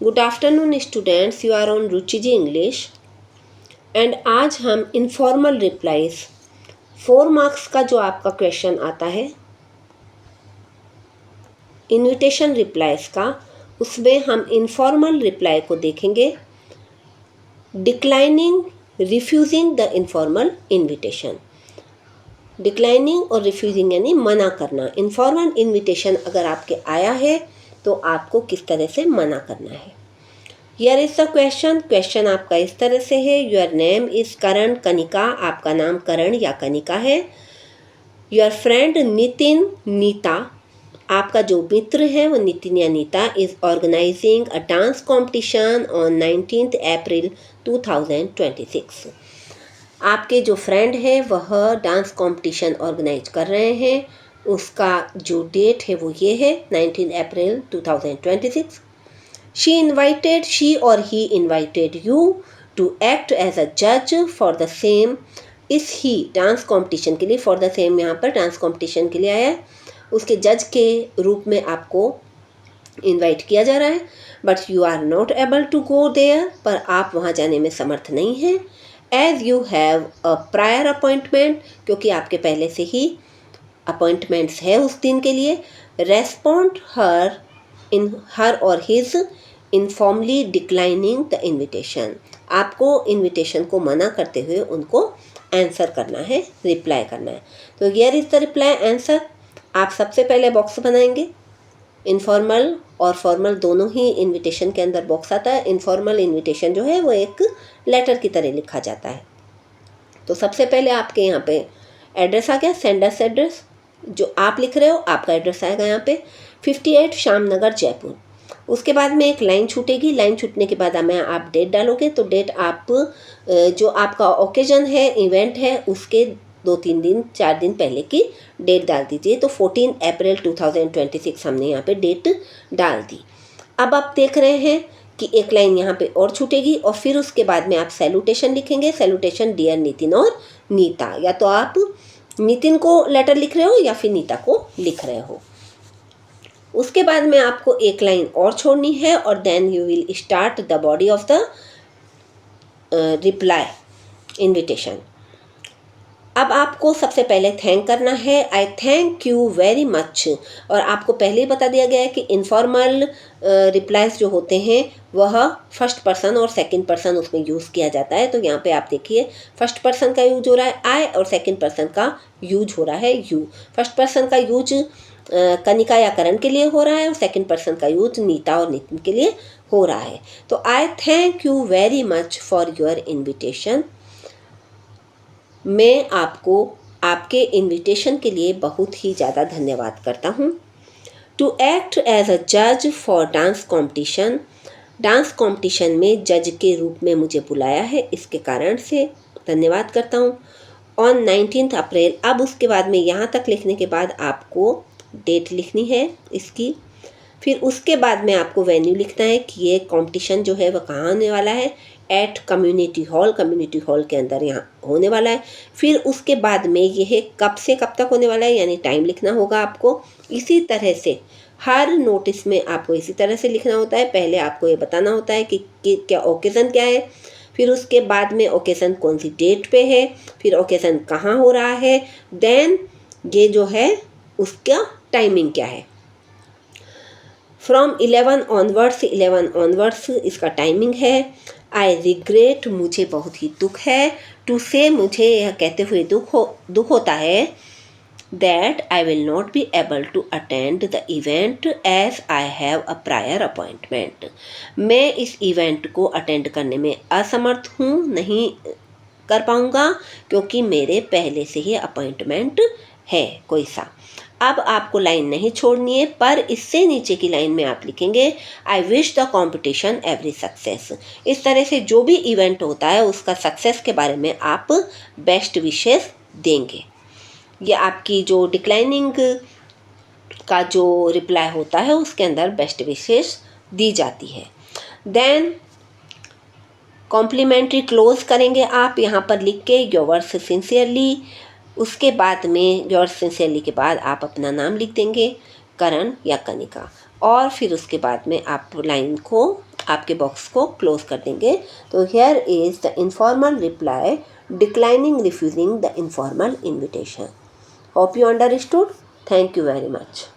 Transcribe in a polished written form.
Good afternoon students, you are on Ruchi ji English and आज हम informal replies 4 marks का जो आपका क्वेश्चन आता है इनविटेशन रिप्लाईज का, उसमें हम इनफॉर्मल रिप्लाई को देखेंगे। Declining, refusing the informal invitation. Declining और रिफ्यूजिंग यानी मना करना। इनफॉर्मल इनविटेशन अगर आपके आया है तो आपको किस तरह से मना करना है। हियर इज द क्वेश्चन आपका इस तरह से है। योर नेम इज करण कनिका, आपका नाम करण या कनिका है। योर फ्रेंड नितिन नीता, आपका जो मित्र है वो नितिन या Nita is organising a dance competition on 19 April 2026। आपके जो फ्रेंड है वह डांस कंपटीशन ऑर्गेनाइज कर रहे हैं। उसका जो डेट है वो ये है 19 अप्रैल 2026। शी और he invited you to act as a जज फॉर द सेम। इस ही डांस कंपटीशन के लिए, फॉर द सेम यहाँ पर डांस कंपटीशन के लिए आया है, उसके जज के रूप में आपको इन्वाइट किया जा रहा है। But you are not able to go there, पर आप वहाँ जाने में समर्थ नहीं हैं। As you have a prior appointment, क्योंकि आपके पहले से ही अपॉइंटमेंट्स है उस दिन के लिए। रेस्पॉन्ड हर और his informally declining the invitation. आपको इन्विटेशन को मना करते हुए उनको आंसर करना है, रिप्लाई करना है। तो here is the reply answer. आप सबसे पहले बॉक्स बनाएंगे। इनफॉर्मल और फॉर्मल दोनों ही इनविटेशन के अंदर बॉक्स आता है। इनफॉर्मल इनविटेशन जो है वो एक लेटर की तरह लिखा जाता है। तो सबसे पहले आपके यहाँ पे एड्रेस आ गया, सेंडर्स एड्रेस जो आप लिख रहे हो, आपका एड्रेस आएगा यहाँ पे 58 श्यामनगर जयपुर। उसके बाद में एक लाइन छूटेगी। लाइन छूटने के बाद में आप डेट डालोगे। तो डेट आप जो आपका ओकेजन है, इवेंट है, उसके 2-3 दिन 4 दिन पहले की डेट डाल दीजिए। तो 14 अप्रैल 2026 हमने यहाँ पे डेट डाल दी। अब आप देख रहे हैं कि एक लाइन यहाँ पे और छूटेगी और फिर उसके बाद में आप सैल्यूटेशन लिखेंगे। सैल्यूटेशन डियर नितिन और नीता, या तो आप नितिन को लेटर लिख रहे हो या फिर नीता को लिख रहे हो। उसके बाद में आपको एक लाइन और छोड़नी है और then you will start the body of the reply invitation. अब आपको सबसे पहले थैंक करना है। I thank you very much. और आपको पहले ही बता दिया गया है कि इनफॉर्मल रिप्लाईज जो होते हैं वह फर्स्ट पर्सन और सेकंड पर्सन उसमें यूज़ किया जाता है। तो यहाँ पे आप देखिए फर्स्ट पर्सन का यूज हो रहा है आई और सेकंड पर्सन का यूज हो रहा है यू। फर्स्ट पर्सन का यूज कनिका या करण के लिए हो रहा है और सेकंड पर्सन का यूज नीता और नितिन के लिए हो रहा है। तो आई thank you very much for your invitation. मैं आपको आपके इन्विटेशन के लिए बहुत ही ज़्यादा धन्यवाद करता हूँ। टू एक्ट एज अ जज for dance competition. Dance competition में जज के रूप में मुझे बुलाया है, इसके कारण से धन्यवाद करता हूँ। ऑन 19 अप्रैल। अब उसके बाद में यहाँ तक लिखने के बाद आपको डेट लिखनी है इसकी। फिर उसके बाद में आपको वेन्यू लिखना है कि ये कंपटीशन जो है वह कहाँ होने वाला है। एट कम्युनिटी हॉल के अंदर यहाँ होने वाला है। फिर उसके बाद में यह कब से कब तक होने वाला है यानी टाइम लिखना होगा आपको। इसी तरह से हर नोटिस में आपको इसी तरह से लिखना होता है। पहले आपको ये बताना होता है कि क्या ओकेज़न क्या है, फिर उसके बाद में ओकेज़न कौन सी डेट पे है, फिर ओकेज़न कहाँ हो रहा है, देन ये जो है उसका टाइमिंग क्या है। फ्रॉम 11 ऑनवर्ड्स इसका टाइमिंग है। आई रिग्रेट, मुझे बहुत ही दुख है। टू से, मुझे यह कहते हुए दुख होता है। That I will not be able to attend the event as I have a prior appointment. मैं इस इवेंट को अटेंड करने में असमर्थ हूँ, नहीं कर पाऊँगा क्योंकि मेरे पहले से ही अपॉइंटमेंट है कोई सा। अब आपको लाइन नहीं छोड़नी है, पर इससे नीचे की लाइन में आप लिखेंगे I wish the competition every success. इस तरह से जो भी इवेंट होता है उसका सक्सेस के बारे में आप बेस्ट विशेस देंगे। ये आपकी जो डिक्लाइनिंग का जो रिप्लाई होता है उसके अंदर बेस्ट विशेस दी जाती है। देन कॉम्प्लीमेंट्री क्लोज करेंगे आप यहाँ पर लिख के योर्स सिंसियरली। उसके बाद में योर्स सिंसियरली के बाद आप अपना नाम लिख देंगे, करण या कनिका, और फिर उसके बाद में आप लाइन को आपके बॉक्स को क्लोज कर देंगे। तो here is the informal reply declining refusing the informal invitation. Hope you understood. Thank you very much.